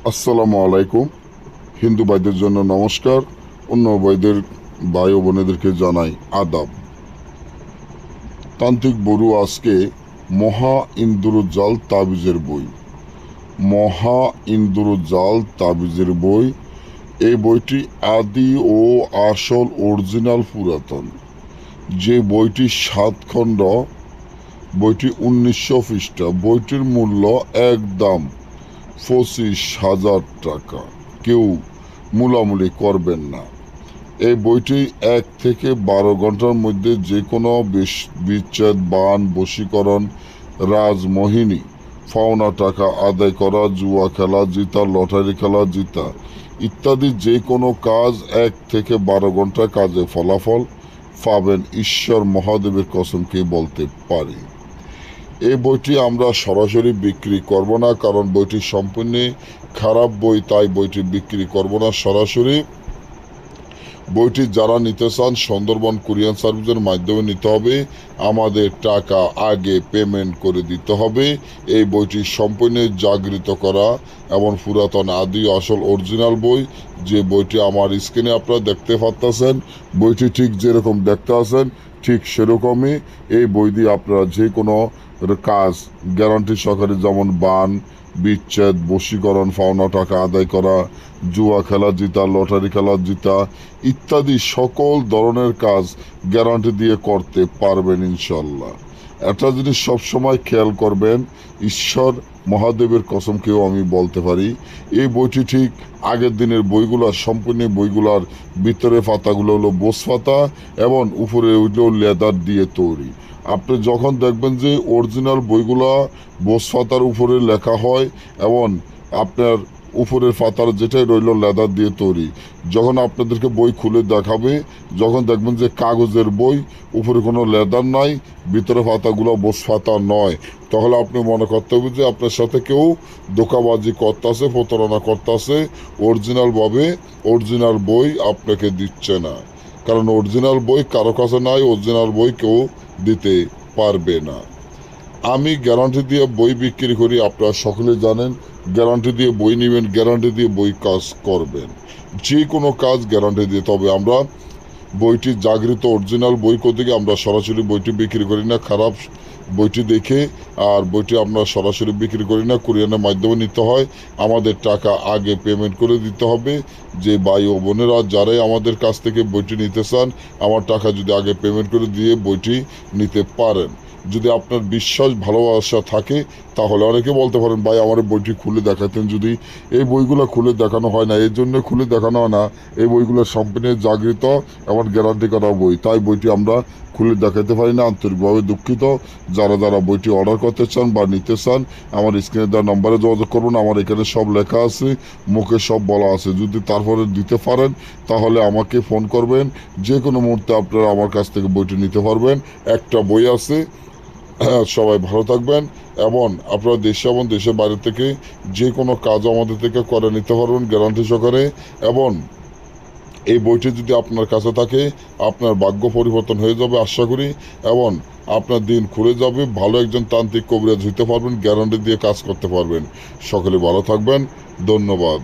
আসসালামু আলাইকুম। হিন্দু ভাইদের জন্য নমস্কার, অন্য ভাইদের ভাই ও বোনেদেরকে জানাই আদাব। তান্ত্রিক বড়ু আজকে মহা ইন্দ্রজাল তাবিজের বই, মহা ইন্দ্রজাল তাবিজের বই। এই বইটি আদি ও আসল অরিজিনাল পুরাতন। যে বইটি 7 খণ্ড, বইটি 1900 পৃষ্ঠা। বইটির মূল্য একদম 25,000 টাকা। কেউ মূলামূলি করবেন না। এই বইটি 1 থেকে 12 ঘন্টার মধ্যে যে কোনো বিচ্ছেদ, বান, বশীকরণ, রাজমোহিনী, পাওনা টাকা আদায় করা, জুয়া খেলা জিতা, লটারি খেলা জিতা ইত্যাদি যে কোনো কাজ 1 থেকে 12 ঘন্টা কাজে ফলাফল পাবেন, ঈশ্বর মহাদেবের কসমকে বলতে পারি। এই বইটি আমরা সরাসরি বিক্রি করব না, কারণ বইটি সম্পূর্ণ খারাপ বই, তাই বইটি বিক্রি করব না সরাসরি। বইটি যারা নিতে চান সুন্দরবন কুরিয়ার সার্ভিসের মাধ্যমে নিতে হবে। আমাদের টাকা আগে পেমেন্ট করে দিতে হবে। এই বইটি সম্পূর্ণ জাগৃত করা এবং পুরাতন আদি আসল অরিজিনাল বই। যে বইটি আমার স্ক্রিনে আপনারা দেখতে পাচ্ছেন, বইটি ঠিক যেরকম দেখতে আছেন ঠিক সেরকমই। এই বই দিয়ে আপনারা যে কোনো কাজ গ্যারান্টি সহকারে, যেমন বান, বিচ্ছেদ, বশীকরণ, পাওনা টাকা আদায় করা, জুয়া খেলা জিতা, লটারি খেলা জিতা ইত্যাদি সকল ধরনের কাজ গ্যারান্টি দিয়ে করতে পারবেন ইনশাল্লাহ। একটা জিনিস সবসময় খেয়াল করবেন, ঈশ্বর মহাদেবের কসমকেও আমি বলতে পারি, এই বইটি ঠিক আগের দিনের বইগুলার সম্পূর্ণ বইগুলার ভিতরে পাতাগুলো হলো বোস পাতা এবং উপরে ওইগুলো লেদার দিয়ে তৈরি। আপনি যখন দেখবেন যে অরিজিনাল বইগুলা বোস পাতার উপরে লেখা হয় এবং আপনার উপরের পাতার যেটাই রইল লেদার দিয়ে তৈরি, যখন আপনাদেরকে বই খুলে দেখাবে, যখন দেখবেন যে কাগজের বই, উপরে কোনো লেদার নাই, ভিতরে পাতাগুলো বোস পাতা নয়, তাহলে আপনি মনে করতে হবে যে আপনার সাথে কেউ ধোঁকাবাজি করতেছে, প্রতারণা করতেছে। অরিজিনালভাবে অরিজিনাল বই আপনাকে দিচ্ছে না, কারণ অরিজিনাল বই কারো কাছে নাই, অরিজিনাল বই কেউ দিতে পারবে না। আমি গ্যারান্টি দিয়ে বই বিক্রি করি, আপনারা সকলে জানেন। গ্যারান্টি দিয়ে বই নেবেন, গ্যারান্টি দিয়ে বই কাজ করবেন, যে কোনো কাজ গ্যারান্টি দিয়ে। তবে আমরা বইটি জাগৃত অরিজিনাল বই থেকে আমরা সরাসরি বইটি বিক্রি করি না, খারাপ বইটি দেখে। আর বইটি আমরা সরাসরি বিক্রি করি না, কুরিয়ারের মাধ্যমে নিতে হয়। আমাদের টাকা আগে পেমেন্ট করে দিতে হবে। যে ভাই ও বোনেরা যারাই আমাদের কাছ থেকে বইটি নিতে চান, আমার টাকা যদি আগে পেমেন্ট করে দিয়ে বইটি নিতে পারেন। যদি আপনার বিশ্বাস ভালোবাসা থাকে, তাহলে অনেকে বলতে পারেন ভাই আমার বইটি খুলে দেখাতেন। যদি এই বইগুলো খুলে দেখানো হয় না, এর জন্য খুলে দেখানো হয় না, এই বইগুলো সম্পূর্ণ জাগৃত এবং গ্যারান্টি করা বই, তাই বইটি আমরা খুলে দেখাতে পারি না। আন্তরিকভাবে দুঃখিত। যারা যারা বইটি অর্ডার করতে চান বা নিতে চান, আমার স্ক্রিনে দেওয়া নম্বরে যোগাযোগ করুন। আমার এখানে সব লেখা আছে, মুখে সব বলা আছে। যদি তারপরে দিতে পারেন তাহলে আমাকে ফোন করবেন, যে কোনো মুহূর্তে আপনারা আমার কাছ থেকে বইটি নিতে পারবেন। একটা বই আছে। সবাই ভালো থাকবেন এবং আপনারা দেশে এবং দেশের বাইরে থেকে যে কোনো কাজ আমাদের থেকে করে নিতে পারবেন গ্যারান্টি সহকারে। এবং এই বইটি যদি আপনার কাছে থাকে, আপনার ভাগ্য পরিবর্তন হয়ে যাবে আশা করি, এবং আপনার দিন খুলে যাবে। ভালো একজন তান্ত্রিক কবিরাজ হইতে পারবেন, গ্যারান্টি দিয়ে কাজ করতে পারবেন। সকলে ভালো থাকবেন। ধন্যবাদ।